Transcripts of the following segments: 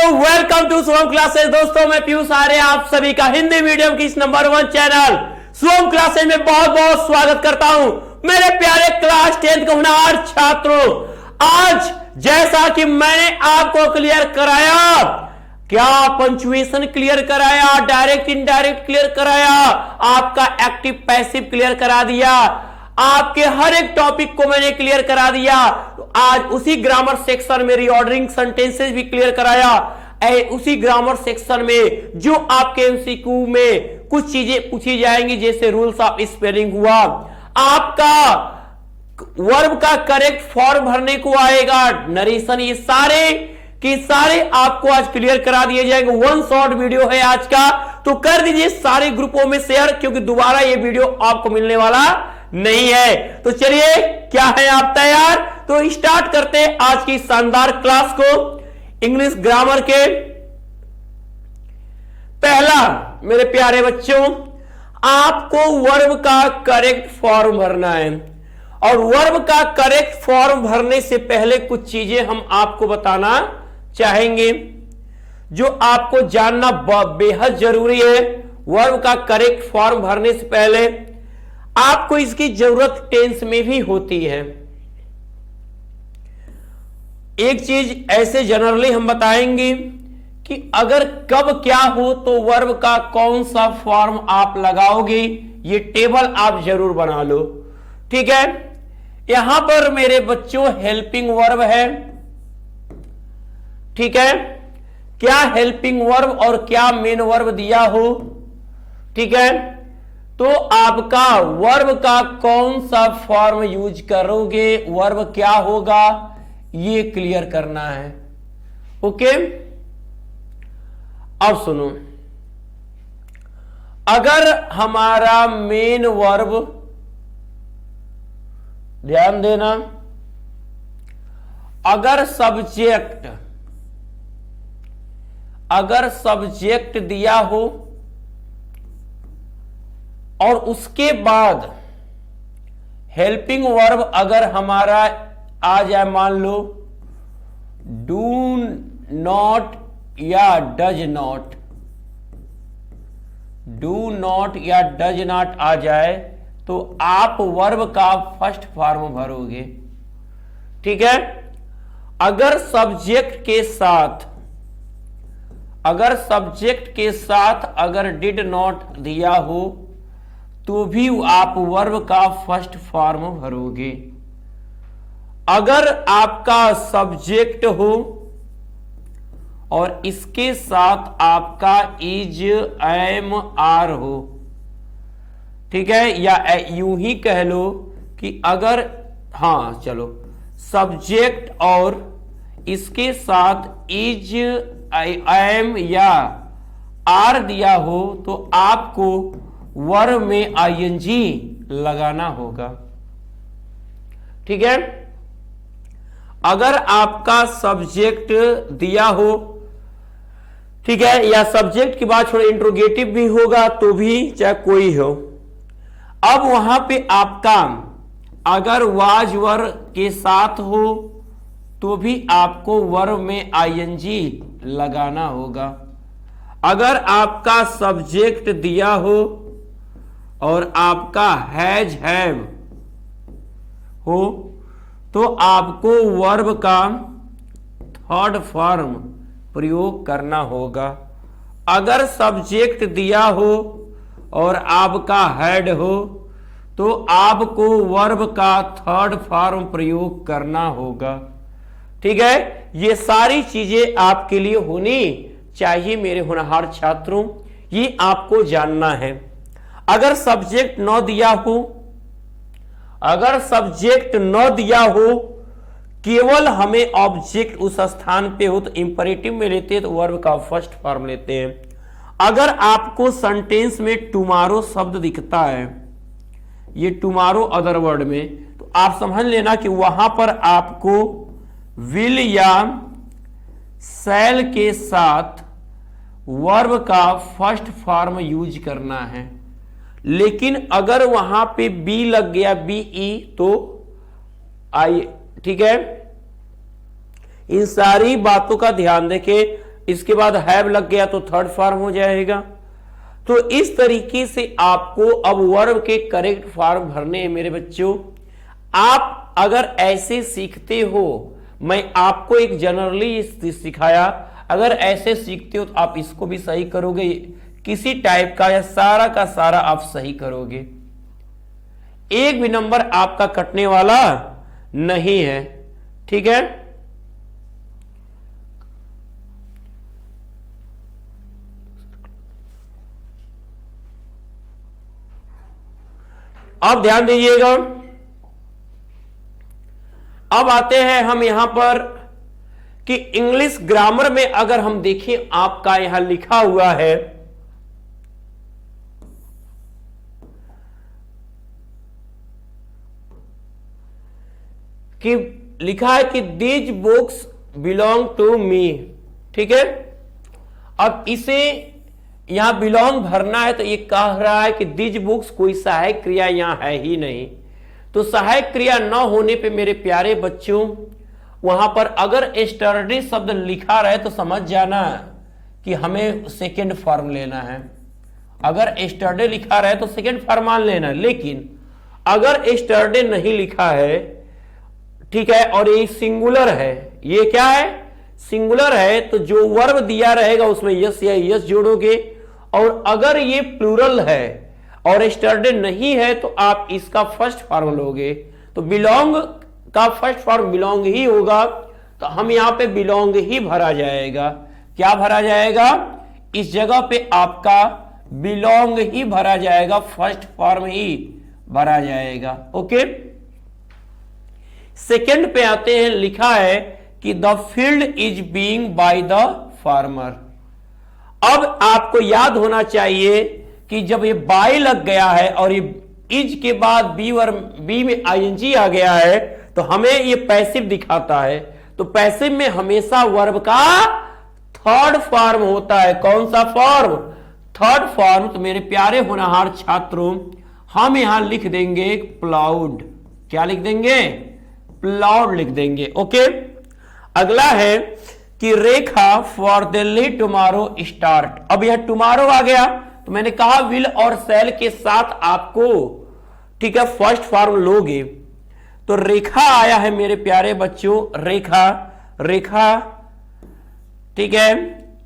Welcome to Shubham classes. दोस्तों मैं पीयूष आर्य आप सभी का हिंदी मीडियम की इस नंबर 1 चैनल शुभम क्लासेस में बहुत बहुत स्वागत करता हूं। मेरे प्यारे क्लास 10 के होनहार छात्रों, आज जैसा कि मैंने आपको क्लियर कराया, क्या पंचुएशन क्लियर कराया, डायरेक्ट इनडायरेक्ट क्लियर कराया, आपका एक्टिव पैसिव क्लियर करा दिया, आपके हर एक टॉपिक को मैंने क्लियर करा दिया। तो आज उसी ग्रामर सेक्शन में रीऑर्डरिंग सेंटेंसेस भी क्लियर कराया। उसी ग्रामर सेक्शन में जो आपके एमसीक्यू में कुछ चीजें पूछी जाएंगी, जैसे रूल्स ऑफ स्पेलिंग हुआ, आपका वर्ब का करेक्ट फॉर्म भरने को आएगा, नरेशन, ये सारे कि सारे आपको आज क्लियर करा दिए जाएंगे। वन शॉर्ट वीडियो है आज का, तो कर दीजिए सारे ग्रुपों में शेयर, क्योंकि दोबारा ये वीडियो आपको मिलने वाला नहीं है। तो चलिए, क्या है आप तैयार? तो स्टार्ट करते हैं आज की शानदार क्लास को। इंग्लिश ग्रामर के पहला, मेरे प्यारे बच्चों, आपको वर्ब का करेक्ट फॉर्म भरना है। और वर्ब का करेक्ट फॉर्म भरने से पहले कुछ चीजें हम आपको बताना चाहेंगे जो आपको जानना बेहद जरूरी है। वर्ब का करेक्ट फॉर्म भरने से पहले आपको इसकी जरूरत टेंस में भी होती है। एक चीज ऐसे जनरली हम बताएंगे कि अगर कब क्या हो तो वर्ब का कौन सा फॉर्म आप लगाओगे, ये टेबल आप जरूर बना लो। ठीक है, यहां पर मेरे बच्चों हेल्पिंग वर्ब है। ठीक है, क्या हेल्पिंग वर्ब और क्या मेन वर्ब दिया हो। ठीक है, तो आपका वर्ब का कौन सा फॉर्म यूज करोगे, वर्ब क्या होगा, ये क्लियर करना है। ओके, अब सुनो, अगर हमारा मेन वर्ब, ध्यान देना, अगर सब्जेक्ट दिया हो और उसके बाद हेल्पिंग वर्ब अगर हमारा आ जाए, मान लो डू नॉट या डज नॉट, डू नॉट या डज नॉट आ जाए, तो आप वर्ब का फर्स्ट फॉर्म भरोगे। ठीक है, अगर सब्जेक्ट के साथ अगर डिड नॉट दिया हो तो भी आप वर्ब का फर्स्ट फॉर्म भरोगे। अगर आपका सब्जेक्ट हो और इसके साथ आपका इज, एम, आर हो, ठीक है, या यूं ही कह लो कि अगर, हाँ चलो, सब्जेक्ट और इसके साथ इज, एम या आर दिया हो तो आपको वर्ब में आईएनजी लगाना होगा। ठीक है, अगर आपका सब्जेक्ट दिया हो, ठीक है, या सब्जेक्ट की बात छोड़ इंट्रोगेटिव भी होगा तो भी, चाहे कोई हो, अब वहां पे आपका अगर वाज वर्ब के साथ हो तो भी आपको वर्ब में आईएनजी लगाना होगा। अगर आपका सब्जेक्ट दिया हो और आपका हैज, हैव हो तो आपको वर्ब का थर्ड फॉर्म प्रयोग करना होगा। अगर सब्जेक्ट दिया हो और आपका हैड हो तो आपको वर्ब का थर्ड फॉर्म प्रयोग करना होगा। ठीक है, ये सारी चीजें आपके लिए होनी चाहिए मेरे होनहार छात्रों, ये आपको जानना है। अगर सब्जेक्ट न दिया हो, अगर सब्जेक्ट न दिया हो, केवल हमें ऑब्जेक्ट उस स्थान पे हो तो इंपरेटिव में लेते हैं तो वर्ब का फर्स्ट फॉर्म लेते हैं। अगर आपको सेंटेंस में टुमारो शब्द दिखता है, ये टुमारो अदर वर्ड में, तो आप समझ लेना कि वहां पर आपको विल या शैल के साथ वर्ब का फर्स्ट फॉर्म यूज करना है। लेकिन अगर वहां पे बी लग गया, बी ई, तो आई। ठीक है, इन सारी बातों का ध्यान देके इसके बाद हैव लग गया तो थर्ड फॉर्म हो जाएगा। तो इस तरीके से आपको अब वर्ब के करेक्ट फॉर्म भरने हैं मेरे बच्चों। आप अगर ऐसे सीखते हो, मैं आपको एक जनरली सिखाया, अगर ऐसे सीखते हो तो आप इसको भी सही करोगे, किसी टाइप का या सारा का सारा आप सही करोगे, एक भी नंबर आपका कटने वाला नहीं है। ठीक है, अब ध्यान दीजिएगा। अब आते हैं हम यहां पर कि इंग्लिश ग्रामर में अगर हम देखें, आपका यहां लिखा हुआ है कि लिखा है कि these books belong to me. ठीक है, अब इसे यहां बिलोंग भरना है तो ये कह रहा है कि दीज बुक्स, कोई सहायक क्रिया यहां है ही नहीं, तो सहायक क्रिया न होने पे मेरे प्यारे बच्चों वहां पर अगर एस्टरडे शब्द लिखा रहे तो समझ जाना कि हमें सेकेंड फॉर्म लेना है। अगर एस्टरडे लिखा रहे तो सेकेंड फॉर्म मान लेना, लेकिन अगर एस्टरडे नहीं लिखा है, ठीक है, और ये सिंगुलर है, ये क्या है, सिंगुलर है, तो जो वर्ब दिया रहेगा उसमें यस या यस जोड़ोगे। और अगर ये प्लूरल है और एस्टरडे नहीं है तो आप इसका फर्स्ट फॉर्म लोगे, तो बिलोंग का फर्स्ट फॉर्म बिलोंग ही होगा, तो हम यहां पे बिलोंग ही भरा जाएगा। क्या भरा जाएगा, इस जगह पे आपका बिलोंग ही भरा जाएगा, फर्स्ट फॉर्म ही भरा जाएगा। ओके, सेकेंड पे आते हैं, लिखा है कि the field is being by the farmer. अब आपको याद होना चाहिए कि जब ये बाय लग गया है और ये इज के बाद बी में आईएनजी आ गया है तो हमें ये पैसिव दिखाता है। तो पैसिव में हमेशा वर्ब का थर्ड फॉर्म होता है। कौन सा फॉर्म, थर्ड फॉर्म। तो मेरे प्यारे होनहार छात्रों, हम यहां लिख देंगे प्लाउड। क्या लिख देंगे, प्लाउड लिख देंगे। ओके, अगला है कि रेखा फॉर दिल्ली टुमारो स्टार्ट। अब यह टुमारो आ गया तो मैंने कहा विल और सेल के साथ आपको, ठीक है, फर्स्ट फॉर्म लोगे। तो रेखा आया है मेरे प्यारे बच्चों, रेखा, रेखा, ठीक है।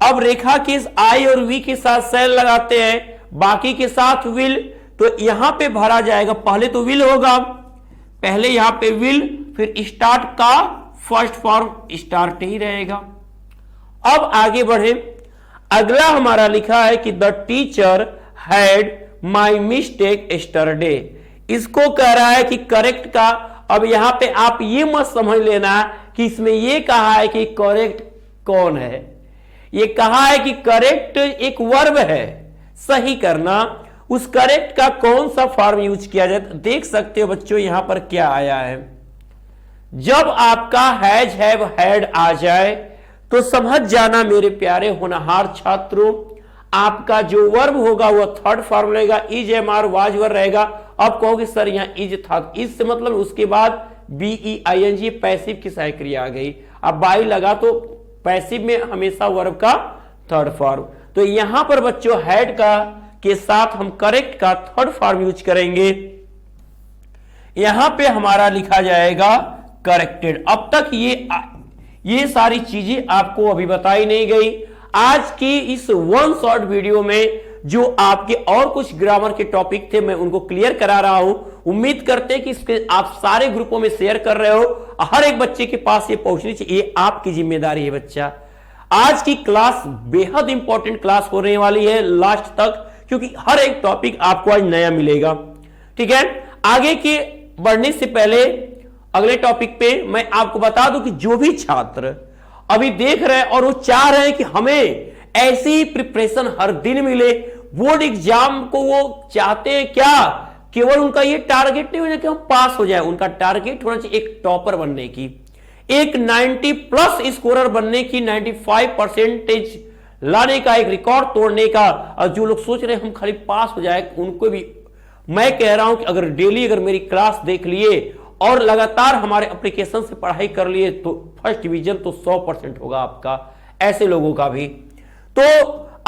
अब रेखा के आई और वी के साथ सेल लगाते हैं, बाकी के साथ विल, तो यहां पे भरा जाएगा, पहले तो विल होगा, पहले यहां पे विल, फिर स्टार्ट का फर्स्ट फॉर्म स्टार्ट ही रहेगा। अब आगे बढ़े, अगला हमारा लिखा है कि the teacher had my mistake yesterday. इसको कह रहा है कि करेक्ट का। अब यहां पे आप ये मत समझ लेना कि इसमें ये कहा है कि करेक्ट कौन है, ये कहा है कि करेक्ट एक वर्ब है, सही करना, उस करेक्ट का कौन सा फॉर्म यूज किया जाए। देख सकते हो बच्चों यहां पर क्या आया है, जब आपका हैज हैव हैड आ जाए तो समझ जाना मेरे प्यारे होनहार छात्रों, आपका जो वर्ब होगा वह थर्ड फॉर्म रहेगा, is am are was were रहेगा। अब कहोगे सर यहां इज था, इज से मतलब उसके बाद B E I N G passive की सहायक क्रिया आ गई। अब बाई लगा तो पैसिव में हमेशा वर्ब का थर्ड फॉर्म। तो यहां पर बच्चों हैड का के साथ हम करेक्ट का थर्ड फॉर्म यूज करेंगे, यहां पे हमारा लिखा जाएगा करेक्टेड। अब तक ये सारी चीजें आपको अभी बताई नहीं गई। आज की इस वन शॉर्ट वीडियो में जो आपके और कुछ ग्रामर के टॉपिक थे मैं उनको क्लियर करा रहा हूं। उम्मीद करते हैं कि इसके आप सारे ग्रुपों में शेयर कर रहे हो, हर एक बच्चे के पास ये पहुंचनी चाहिए, ये आपकी जिम्मेदारी है बच्चा। आज की क्लास बेहद इंपॉर्टेंट क्लास होने वाली है लास्ट तक, क्योंकि हर एक टॉपिक आपको आज नया मिलेगा। ठीक है, आगे के बढ़ने से पहले अगले टॉपिक पे मैं आपको बता दूं कि जो भी छात्र अभी देख रहे हैं और वो चाह रहे हैं कि हमें ऐसी प्रिपरेशन हर दिन मिले, बोर्ड एग्जाम को वो चाहते हैं क्या, केवल उनका ये टारगेट नहीं होना कि हम पास हो जाए, उनका टारगेट होना चाहिए एक टॉपर बनने की, एक 90 प्लस स्कोरर बनने की, 95% लाने का, एक रिकॉर्ड तोड़ने का। और जो लोग सोच रहे हैं हम खाली पास हो जाए, उनको भी मैं कह रहा हूं कि अगर डेली अगर मेरी क्लास देख लिए और लगातार हमारे एप्लीकेशन से पढ़ाई कर लिए तो फर्स्ट डिवीजन तो 100% होगा आपका। ऐसे लोगों का भी। तो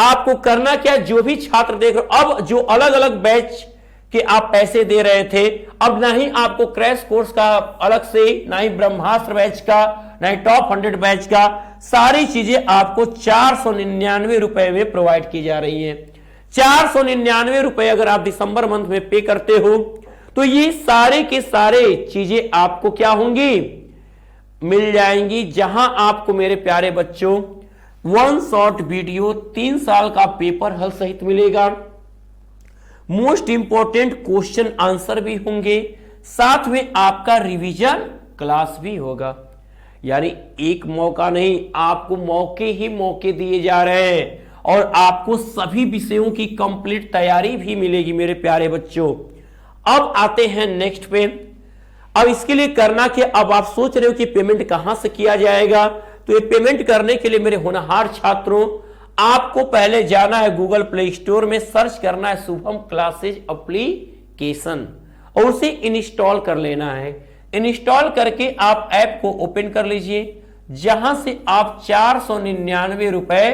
आपको करना क्या, जो भी छात्र देख रहे हो, अब जो अलग अलग बैच के आप पैसे दे रहे थे, अब ना ही आपको क्रैश कोर्स का अलग से, ना ही ब्रह्मास्त्र बैच का, ना ही टॉप 100 बैच का, सारी चीजें आपको 499 रुपए में प्रोवाइड की जा रही है। 499 रुपए अगर आप दिसंबर मंथ में पे करते हो तो ये सारे के सारे चीजें आपको क्या होंगी, मिल जाएंगी। जहां आपको मेरे प्यारे बच्चों 1 शॉर्ट वीडियो, 3 साल का पेपर हल सहित मिलेगा, मोस्ट इंपॉर्टेंट क्वेश्चन आंसर भी होंगे, साथ में आपका रिवीजन क्लास भी होगा। यानी एक मौका नहीं, आपको मौके ही मौके दिए जा रहे हैं और आपको सभी विषयों की कंप्लीट तैयारी भी मिलेगी मेरे प्यारे बच्चों। अब आते हैं नेक्स्ट पे। अब इसके लिए करना कि अब आप सोच रहे हो कि पेमेंट कहां से किया जाएगा, तो ये पेमेंट करने के लिए मेरे होनहार छात्रों, आपको पहले जाना है गूगल प्ले स्टोर में, सर्च करना है शुभम क्लासेज एप्लीकेशन और उसे इंस्टॉल कर लेना है। इंस्टॉल करके आप ऐप को ओपन कर लीजिए, जहां से आप 499 रुपए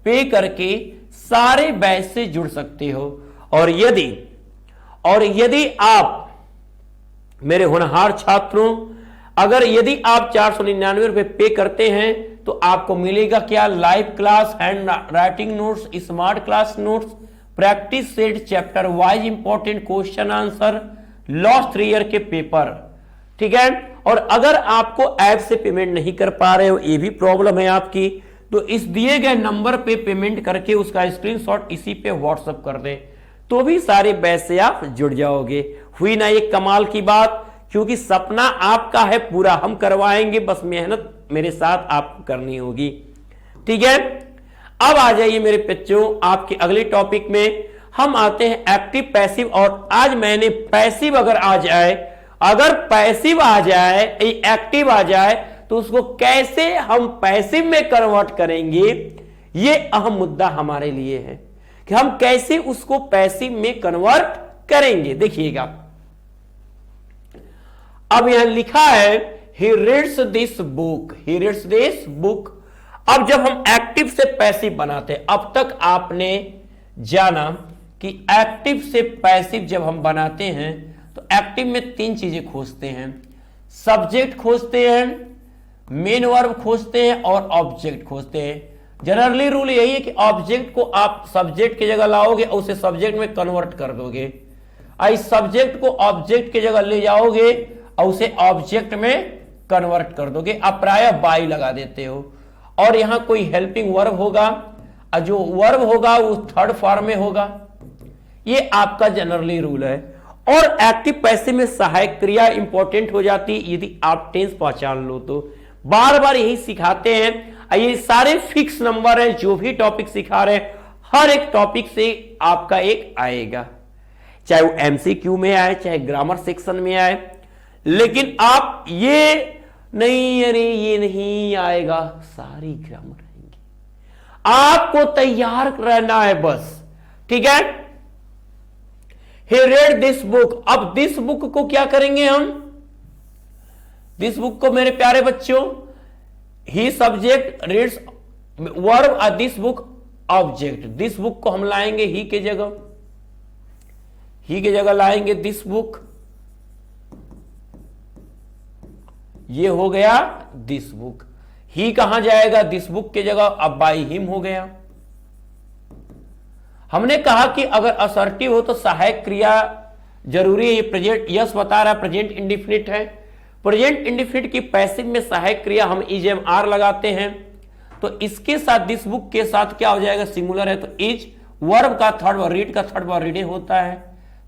पे करके सारे बैच से जुड़ सकते हो। और यदि आप मेरे होनहार छात्रों, अगर यदि आप 499 रुपए पे करते हैं तो आपको मिलेगा क्या, live class, hand writing notes, smart class notes, practice set, chapter wise important question answer, last 3 year के पेपर। ठीक है। और अगर आपको ऐप से पेमेंट नहीं कर पा रहे हो, ये भी प्रॉब्लम है आपकी, तो इस दिए गए नंबर पे पेमेंट करके उसका स्क्रीनशॉट इसी पे व्हाट्सएप कर दें, तो भी सारे बैच से आप जुड़ जाओगे। हुई ना एक कमाल की बात, क्योंकि सपना आपका है, पूरा हम करवाएंगे, बस मेहनत मेरे साथ आपको करनी होगी। ठीक है। अब आ जाइए मेरे बच्चों आपके अगले टॉपिक में। हम आते हैं एक्टिव पैसिव, और आज मैंने पैसिव अगर पैसिव आ जाए, एक्टिव आ जाए, तो उसको कैसे हम पैसिव में कन्वर्ट करेंगे, ये अहम मुद्दा हमारे लिए है कि हम कैसे उसको पैसिव में कन्वर्ट करेंगे। देखिएगा, अब यहां लिखा है he reads this book। अब जब हम एक्टिव से पैसिव बनाते हैं, अब तक आपने जाना कि एक्टिव से पैसिव जब हम बनाते हैं तो एक्टिव में 3 चीजें खोजते हैं, सब्जेक्ट खोजते हैं, मेन वर्ब खोजते हैं और ऑब्जेक्ट खोजते हैं। जनरली रूल यही है कि ऑब्जेक्ट को आप सब्जेक्ट की जगह लाओगे और उसे सब्जेक्ट में कन्वर्ट कर दोगे, इस सब्जेक्ट को ऑब्जेक्ट की जगह ले जाओगे और उसे ऑब्जेक्ट में कन्वर्ट कर दोगे। आप प्राय बाई लगा देते हो, और यहां कोई हेल्पिंग वर्ब होगा, और जो वर्ब होगा वो थर्ड फॉर्म में होगा। ये आपका जनरली रूल है। और एक्टिव पैसिव में सहायक क्रिया इंपॉर्टेंट हो जाती है यदि आप टेंस पहचान लो तो। बार बार यही सिखाते हैं, ये सारे फिक्स नंबर हैं, जो भी टॉपिक सिखा रहे हैं हर एक टॉपिक से आपका एक आएगा, चाहे वो एमसीक्यू में आए, चाहे ग्रामर सेक्शन में आए। लेकिन आप ये नहीं, अरे ये नहीं आएगा, सारी ग्रामर रहेंगी, आपको तैयार रहना है बस। ठीक है। He read this book। अब दिस बुक को क्या करेंगे हम, दिस बुक को मेरे प्यारे बच्चों, ही सब्जेक्ट, रीड्स वर्ब, और this book object. This book को हम लाएंगे ही के जगह लाएंगे दिस बुक, ये हो गया दिस बुक। ही कहां जाएगा, दिस बुक के जगह, अब बाई हिम हो गया। हमने कहा कि अगर असर्टिव हो तो सहायक क्रिया जरूरी है। ये प्रेजेंट, यस बता रहा है प्रेजेंट इंडिफिनिट है। प्रेजेंट इंडिफिनिट की पैसिव में सहायक क्रिया हम इज एम आर लगाते हैं, तो इसके साथ दिस बुक के साथ क्या हो जाएगा, सिंगुलर है तो इज, वर्ब का थर्ड वर्ब, रीड का थर्ड वर्ब रीडिंग होता है,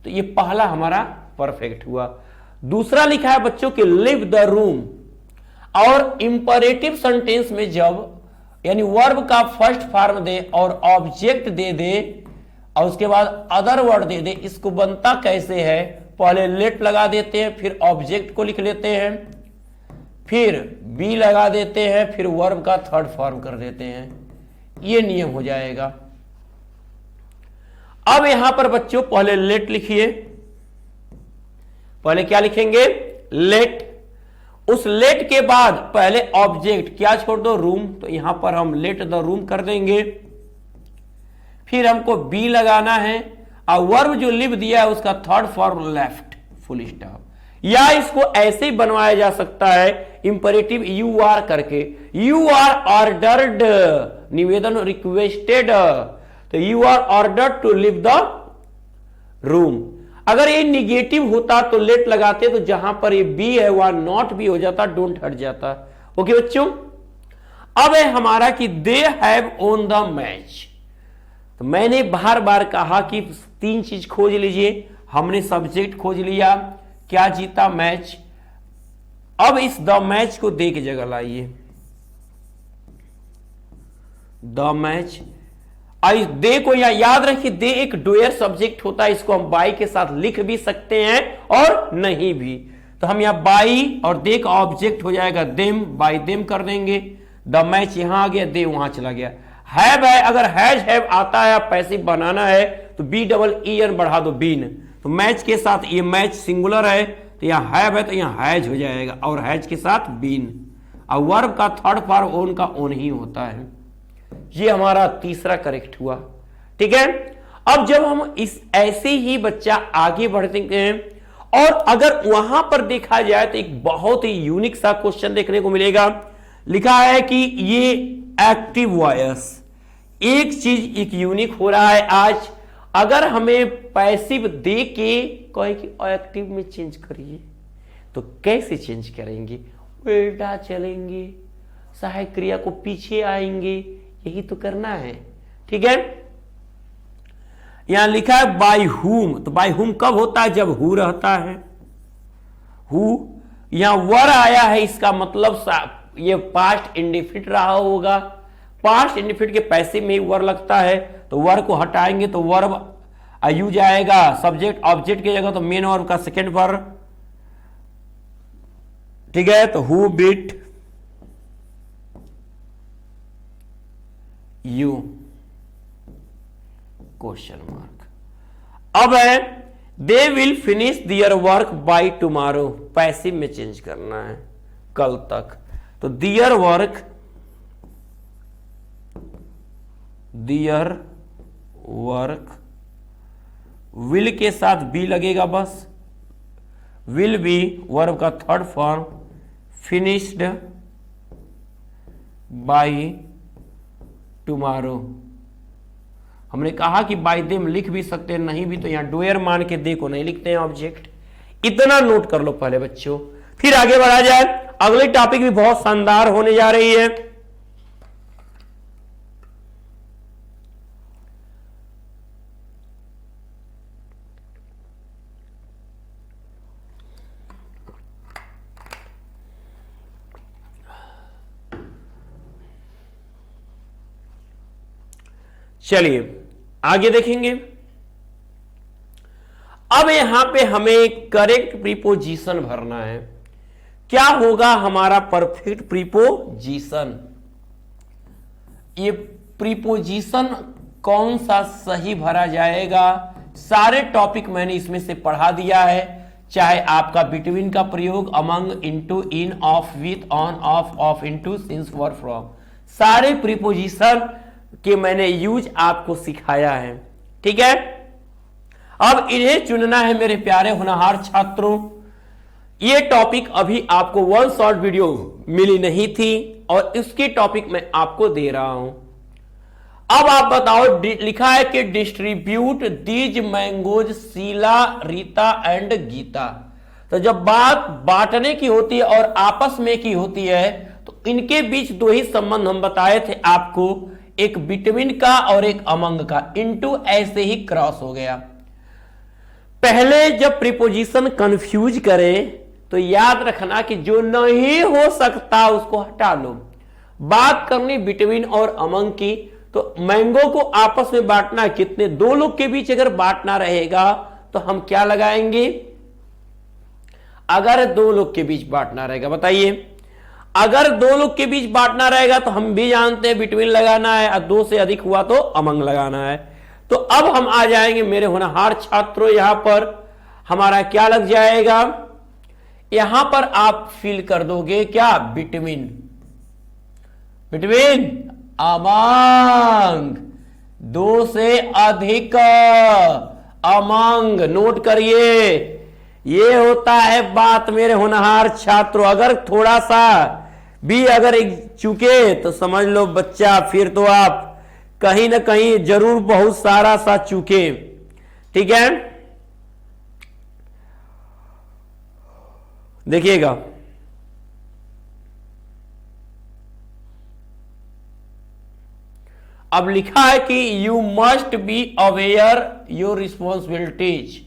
तो ये पहला हमारा परफेक्ट हुआ। दूसरा लिखा है बच्चों कि लिव द रूम, और इंपरेटिव सेंटेंस में जब यानी वर्ब का फर्स्ट फॉर्म दे और ऑब्जेक्ट दे दे और उसके बाद अदर वर्ड दे दे, इसको बनता कैसे है, पहले लेट लगा देते हैं, फिर ऑब्जेक्ट को लिख लेते हैं, फिर बी लगा देते हैं, फिर वर्ब का थर्ड फॉर्म कर देते हैं, ये नियम हो जाएगा। अब यहां पर बच्चों पहले लेट लिखिए, पहले क्या लिखेंगे, लेट, उस लेट के बाद पहले ऑब्जेक्ट क्या छोड़ दो, रूम, तो यहां पर हम लेट द रूम कर देंगे। फिर हमको बी लगाना है और वर्ब जो लिव दिया है उसका third form left, full stop. या इसको ऐसे ही बनवाया जा सकता है इंपरेटिव यू आर करके, यू आर ऑर्डर्ड, निवेदन रिक्वेस्टेड, तो you are ordered to leave the room. अगर ये निगेटिव होता तो लेट लगाते, तो जहां पर ये बी है वहां नॉट भी हो जाता, डोंट हट जाता। ओके बच्चों, अब है हमारा कि they have own the match. तो मैंने बार बार कहा कि 3 चीज खोज लीजिए, हमने सब्जेक्ट खोज लिया, क्या जीता, मैच। अब इस द मैच को दे की जगह लाइए, द मैच। दे को याद रखिए, दे एक डोयर सब्जेक्ट होता है, इसको हम बाई के साथ लिख भी सकते हैं और नहीं भी। तो हम यहां बाई और दे का ऑब्जेक्ट हो जाएगा देम, बाई देम कर देंगे। द मैच यहां आ गया, दे वहां चला गया। हैव है, अगर हैव आता है पैसिव बनाना है तो बी डबल ई एन बढ़ा दो, बीन। तो मैच के साथ ये मैच सिंगुलर है तो यहां हैव है तो यहां हैज हो जाएगा, और हैज के साथ बीन। और वर्ब का थर्ड फॉर्म ओन का ओन ही होता है। ये हमारा तीसरा करेक्ट हुआ। ठीक है, अब जब हम इस ऐसे ही बच्चा आगे बढ़ते हैं, और अगर वहां पर देखा जाए तो एक बहुत ही यूनिक सा क्वेश्चन देखने को मिलेगा। लिखा है कि ये एक्टिव वॉयस, एक चीज एक यूनिक हो रहा है आज। अगर हमें पैसिव दे के कहे कि एक्टिव में चेंज करिए, तो कैसे चेंज करेंगे, उल्टा चलेंगे, सहायक क्रिया को पीछे आएंगे, यही तो करना है। ठीक है, यहां लिखा है बाय हुम, तो बाय हुम कब होता है, जब हु रहता है, हु। यहां वर आया है, इसका मतलब ये पास्ट इंडेफिनिट रहा होगा। पास्ट इंडेफिनिट के पैसे में ही वर लगता है, तो वर को हटाएंगे तो वर्ब यू जाएगा सब्जेक्ट ऑब्जेक्ट की जगह, तो मेन वर्ब का सेकेंड वर्ब। ठीक है, तो who beat you, question mark. अब है they will finish their work by tomorrow, passive में चेंज करना है, कल तक। तो their work, their work, will के साथ बी लगेगा बस, विल बी वर्ब का third form, finished by tomorrow. हमने कहा कि बाय देम लिख भी सकते हैं, नहीं भी तो यहां डोयर मान के दे को नहीं लिखते हैं ऑब्जेक्ट। इतना नोट कर लो पहले बच्चों, फिर आगे बढ़ा जाए। अगली टॉपिक भी बहुत शानदार होने जा रही है। चलिए आगे देखेंगे। अब यहां पे हमें करेक्ट प्रीपोजिशन भरना है। क्या होगा हमारा परफेक्ट प्रीपोजिशन, ये प्रीपोजिशन कौन सा सही भरा जाएगा, सारे टॉपिक मैंने इसमें से पढ़ा दिया है। चाहे आपका बिटवीन का प्रयोग, among, into, in, of, with, on, of, into, since, were, from, सारे प्रीपोजिशन के मैंने यूज आपको सिखाया है। ठीक है, अब इन्हें चुनना है मेरे प्यारे होनहार छात्रों। ये टॉपिक अभी आपको वन शॉर्ट वीडियो मिली नहीं थी और इसके टॉपिक मैं आपको दे रहा हूं। अब आप बताओ, लिखा है कि distribute these mangoes Sheela, Rita and Geeta. तो जब बात बांटने की होती है और आपस में की होती है तो इनके बीच दो ही संबंध हम बताए थे आपको, एक बिटवीन का और एक अमंग का, इनटू ऐसे ही क्रॉस हो गया। पहले जब प्रीपोजिशन कंफ्यूज करे तो याद रखना कि जो नहीं हो सकता उसको हटा लो। बात करनी बिटवीन और अमंग की, तो मैंगो को आपस में बांटना कितने, दो लोग के बीच अगर बांटना रहेगा तो हम क्या लगाएंगे, अगर दो लोग के बीच बांटना रहेगा, बताइए, अगर दो लोग के बीच बांटना रहेगा तो हम भी जानते हैं बिटवीन लगाना है, और दो से अधिक हुआ तो अमंग लगाना है। तो अब हम आ जाएंगे मेरे होनहार छात्रों, यहां पर हमारा क्या लग जाएगा, यहां पर आप फिल कर दोगे क्या, बिटवीन, बिटवीन अमंग, दो से अधिक, अमंग, नोट करिए, ये होता है बात मेरे होनहार छात्रों। अगर थोड़ा सा भी अगर चूके तो समझ लो बच्चा, फिर तो आप कहीं ना कहीं जरूर बहुत सारा सा चूके। ठीक है, देखिएगा, अब लिखा है कि you must be aware your responsibilities,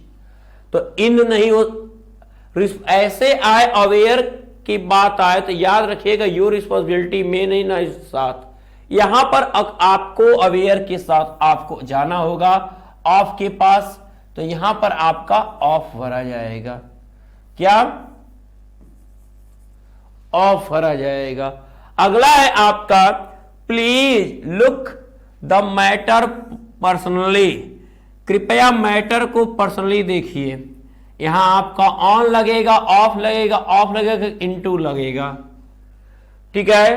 तो इन नहीं हो, ऐसे आए अवेयर की बात आए तो याद रखिएगा योर रिस्पॉन्सिबिलिटी में नहीं ना साथ, यहां पर आपको अवेयर के साथ आपको जाना होगा ऑफ के पास, तो यहां पर आपका ऑफ भरा जाएगा, क्या, ऑफ भरा जाएगा। अगला है आपका please look the matter personally, कृपया मैटर को पर्सनली देखिए। यहां आपका ऑन लगेगा, ऑफ लगेगा, ऑफ लगेगा, इनटू लगेगा। ठीक है,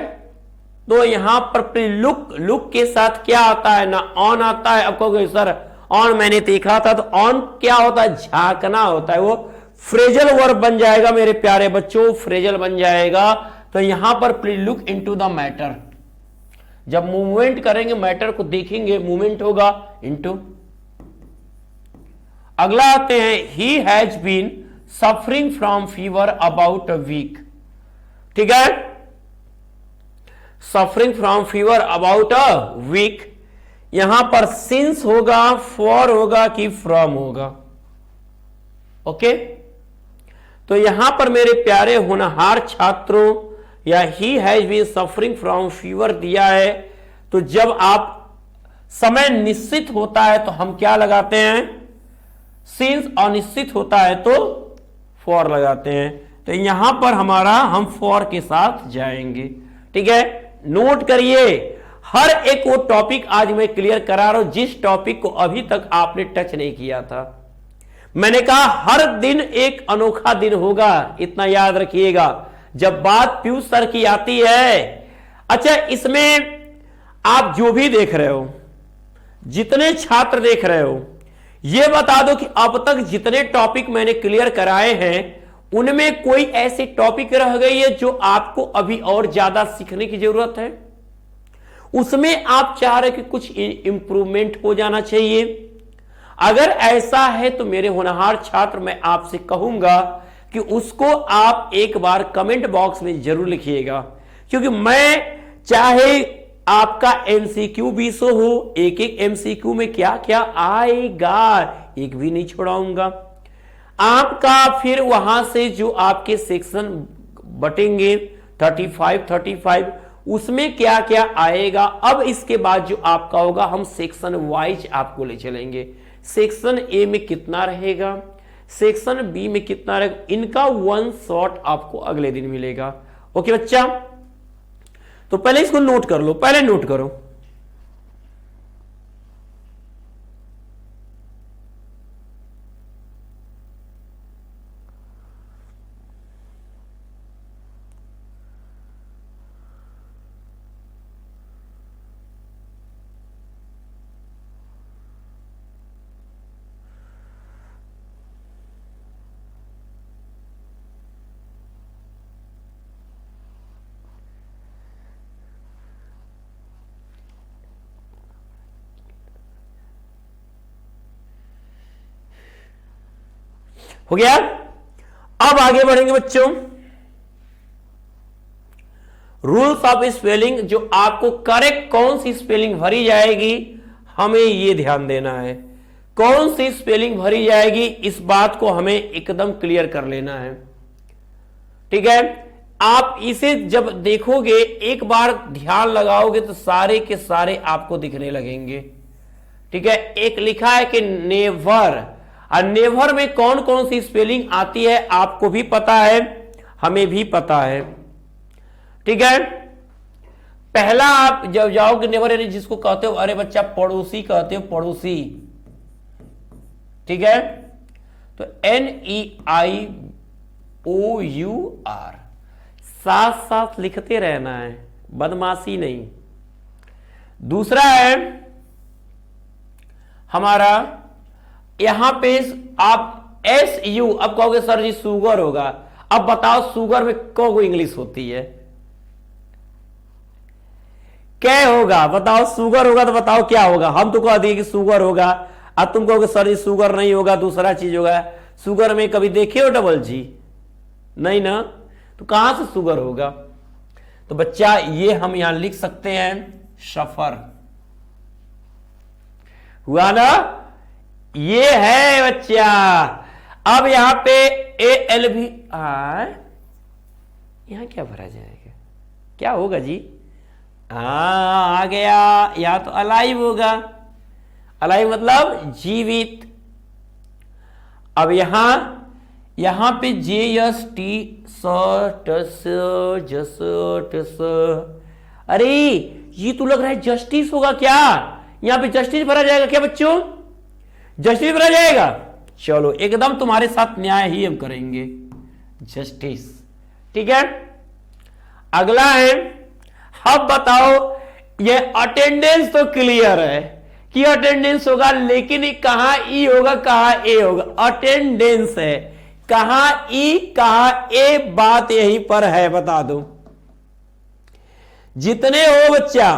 तो यहां पर लुक, लुक के साथ क्या आता है ना, ऑन आता है। अब कहोगे सर ऑन मैंने देखा था, तो ऑन क्या होता है, झांकना होता है, वो फ्रेजल वर्ब बन जाएगा मेरे प्यारे बच्चों, फ्रेजल बन जाएगा। तो यहां पर please look into the matter, जब मूवमेंट करेंगे मैटर को देखेंगे, मूवमेंट होगा, इनटू। अगला आते हैं, he has been suffering from fever about a week. ठीक है, suffering from fever about a week, यहां पर सिंस होगा, फॉर होगा कि फ्रॉम होगा। ओके, तो यहां पर मेरे प्यारे होनहार छात्रों, या he has been suffering from fever दिया है, तो जब आप समय निश्चित होता है तो हम क्या लगाते हैं, सिंस, अनिश्चित होता है तो फॉर लगाते हैं। तो यहां पर हमारा हम फॉर के साथ जाएंगे। ठीक है, नोट करिए, हर एक वो टॉपिक आज मैं क्लियर करा रहा हूं जिस टॉपिक को अभी तक आपने टच नहीं किया था। मैंने कहा हर दिन एक अनोखा दिन होगा, इतना याद रखिएगा। जब बात पीयूष सर की आती है, अच्छा इसमें आप जो भी देख रहे हो, जितने छात्र देख रहे हो, यह बता दो कि अब तक जितने टॉपिक मैंने क्लियर कराए हैं उनमें कोई ऐसी टॉपिक रह गई है जो आपको अभी और ज्यादा सीखने की जरूरत है, उसमें आप चाह रहे कि कुछ इंप्रूवमेंट हो जाना चाहिए। अगर ऐसा है तो मेरे होनहार छात्र, मैं आपसे कहूंगा कि उसको आप एक बार कमेंट बॉक्स में जरूर लिखिएगा, क्योंकि मैं चाहे आपका एमसीक्यू 20 हो, एक एक एमसीक्यू में क्या क्या आएगा एक भी नहीं छोड़ाऊंगा आपका। फिर वहां से जो आपके सेक्शन बटेंगे 35 उसमें क्या क्या आएगा। अब इसके बाद जो आपका होगा, हम सेक्शन वाइज आपको ले चलेंगे। सेक्शन ए में कितना रहेगा, सेक्शन बी में कितना रहेगा, इनका वन शॉट आपको अगले दिन मिलेगा। ओके बच्चा, तो पहले इसको नोट कर लो, पहले नोट करो। हो गया, अब आगे बढ़ेंगे बच्चों। रूल्स ऑफ स्पेलिंग, जो आपको करेक्ट कौन सी स्पेलिंग भरी जाएगी, हमें यह ध्यान देना है। कौन सी स्पेलिंग भरी जाएगी, इस बात को हमें एकदम क्लियर कर लेना है। ठीक है, आप इसे जब देखोगे, एक बार ध्यान लगाओगे तो सारे के सारे आपको दिखने लगेंगे। ठीक है, एक लिखा है कि नेवर, और नेवर में कौन कौन सी स्पेलिंग आती है आपको भी पता है, हमें भी पता है। ठीक है, पहला आप जब जाओगे नेवर, यानी जिसको कहते हो अरे बच्चा पड़ोसी कहते हो, पड़ोसी। ठीक है, तो NEI OUR, साथ साथ लिखते रहना है, बदमाशी नहीं। दूसरा है हमारा यहां पे आप SU, अब कहोगे सर जी सुगर होगा, अब बताओ सुगर में को इंग्लिश होती है, क्या होगा बताओ? सुगर होगा तो बताओ क्या होगा? हम तो कह दिए कि सुगर होगा, अब तुम कहोगे सर जी सुगर नहीं होगा, दूसरा चीज होगा। सुगर में कभी देखे हो डबल जी? नहीं ना, तो कहां से सुगर होगा? तो बच्चा ये हम यहां लिख सकते हैं सफर, हुआ ना? ये है बच्चा। अब यहां पे ALV यहां क्या भरा जाएगा, क्या होगा जी? आ गया, या तो अलाइव होगा, अलाइव मतलब जीवित। अब यहां पे JST अरे ये तो लग रहा है जस्टिस होगा क्या? यहां पे जस्टिस भरा जाएगा क्या बच्चों? जस्टिस भरा जाएगा। चलो एकदम तुम्हारे साथ न्याय ही हम करेंगे, जस्टिस। ठीक है, अगला है, अब बताओ ये अटेंडेंस तो क्लियर है कि अटेंडेंस होगा, लेकिन कहां ई होगा कहां ए होगा? अटेंडेंस है, कहां ई कहां ए, बात यहीं पर है, बता दो। जितने हो बच्चा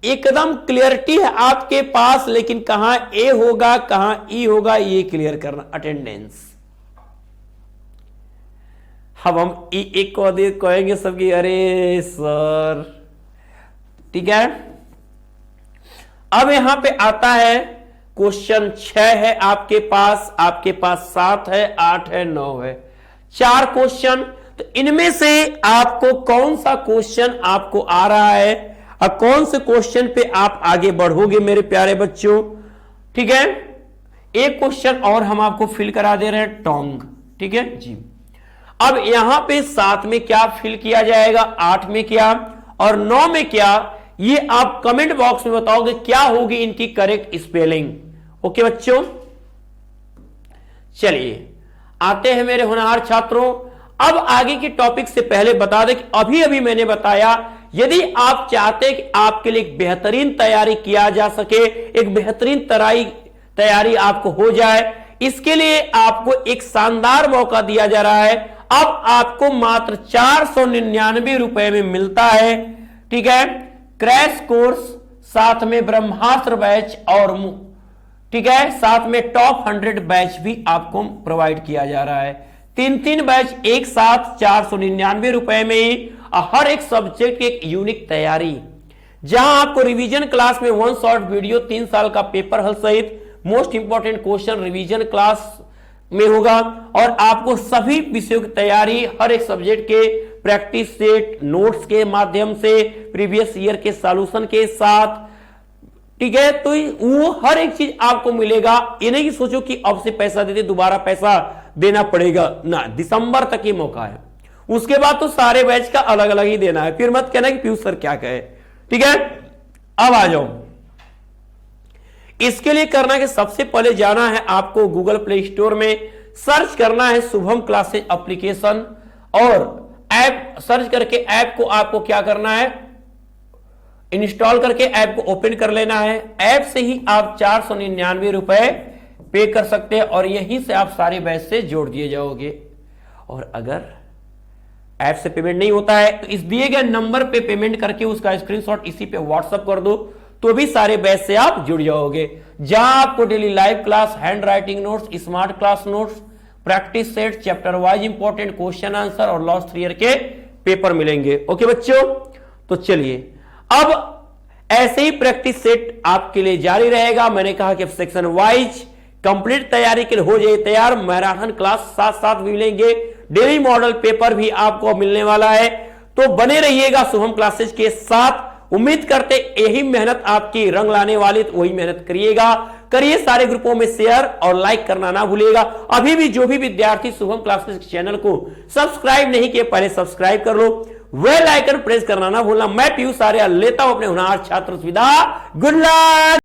एकदम क्लियरिटी है आपके पास, लेकिन कहां ए होगा कहां ई होगा ये क्लियर करना। अटेंडेंस, अब हम एक को कहेंगे सबकी, अरे सर ठीक है। अब यहां पे आता है क्वेश्चन 6 है आपके पास 7 है, 8 है, 9 है, 4 क्वेश्चन। तो इनमें से आपको कौन सा क्वेश्चन आपको आ रहा है और कौन से क्वेश्चन पे आप आगे बढ़ोगे मेरे प्यारे बच्चों? ठीक है, एक क्वेश्चन और हम आपको फिल करा दे रहे हैं, टोंग। ठीक है जी। अब यहां पे 7 में क्या फिल किया जाएगा, 8 में क्या और 9 में क्या, ये आप कमेंट बॉक्स में बताओगे क्या होगी इनकी करेक्ट स्पेलिंग। ओके बच्चों, चलिए आते हैं मेरे होनहार छात्रों। अब आगे की टॉपिक से पहले बता दें कि अभी अभी मैंने बताया, यदि आप चाहते हैं कि आपके लिए एक बेहतरीन तैयारी किया जा सके, एक बेहतरीन तैयारी आपको हो जाए, इसके लिए आपको एक शानदार मौका दिया जा रहा है। अब आपको मात्र 499 रुपए में मिलता है। ठीक है, क्रैश कोर्स, साथ में ब्रह्मास्त्र बैच और ठीक है साथ में टॉप 100 बैच भी आपको प्रोवाइड किया जा रहा है। 3 बैच एक साथ 499 रुपए में ही, हर एक सब्जेक्ट की एक यूनिक तैयारी, जहां आपको रिवीजन क्लास में 1 शॉर्ट वीडियो, 3 साल का पेपर हल सहित most important question revision class में होगा, और आपको सभी विषयों की तैयारी हर एक सब्जेक्ट के प्रैक्टिस सेट नोट्स के माध्यम से, प्रीवियस ईयर के सॉल्यूशन के साथ। ठीक है, तो वो हर एक चीज आपको मिलेगा। ये नहीं सोचो कि अब से पैसा देते दोबारा पैसा देना पड़ेगा ना, दिसंबर तक ही मौका है, उसके बाद तो सारे बैच का अलग अलग ही देना है। फिर मत कहना कि पीयूष सर क्या कहे। ठीक है, अब आ जाओ। इसके लिए करना है कि सबसे पहले जाना है आपको गूगल प्ले स्टोर में, सर्च करना है शुभम क्लासेज एप्लीकेशन, और ऐप सर्च करके ऐप को आपको क्या करना है, इंस्टॉल करके ऐप को ओपन कर लेना है। ऐप से ही आप 499 रुपए पे कर सकते हैं, और यहीं से आप सारे बैच से जोड़ दिए जाओगे। और अगर ऐप से पेमेंट नहीं होता है तो इस दिए गए नंबर पे पेमेंट करके उसका स्क्रीनशॉट इसी पे व्हाट्सएप कर दो, तो भी सारे बैच से आप जुड़ जाओगे, जहां आपको daily live class, hand writing notes, smart class notes, practice set, chapter wise important question answer और लास्ट 3 ईयर के पेपर मिलेंगे। ओके बच्चों, तो चलिए अब ऐसे ही प्रैक्टिस सेट आपके लिए जारी रहेगा। मैंने कहा कि सेक्शन वाइज कंप्लीट तैयारी के लिए हो जाए तैयार। मैराथन क्लास साथ साथ मिलेंगे, डेली मॉडल पेपर भी आपको मिलने वाला है, तो बने रहिएगा शुभम क्लासेज के साथ। उम्मीद करते यही मेहनत आपकी रंग लाने वाली, तो वही मेहनत करिएगा, करिए सारे ग्रुपों में शेयर और लाइक करना ना भूलिएगा। अभी भी जो भी विद्यार्थी शुभम क्लासेज चैनल को सब्सक्राइब नहीं किए, पहले सब्सक्राइब कर लो, बेल आइकन प्रेस करना ना भूलना। मैं पीयूष आर्या लेता हूं अपने होनहार छात्र से विदा। Good luck.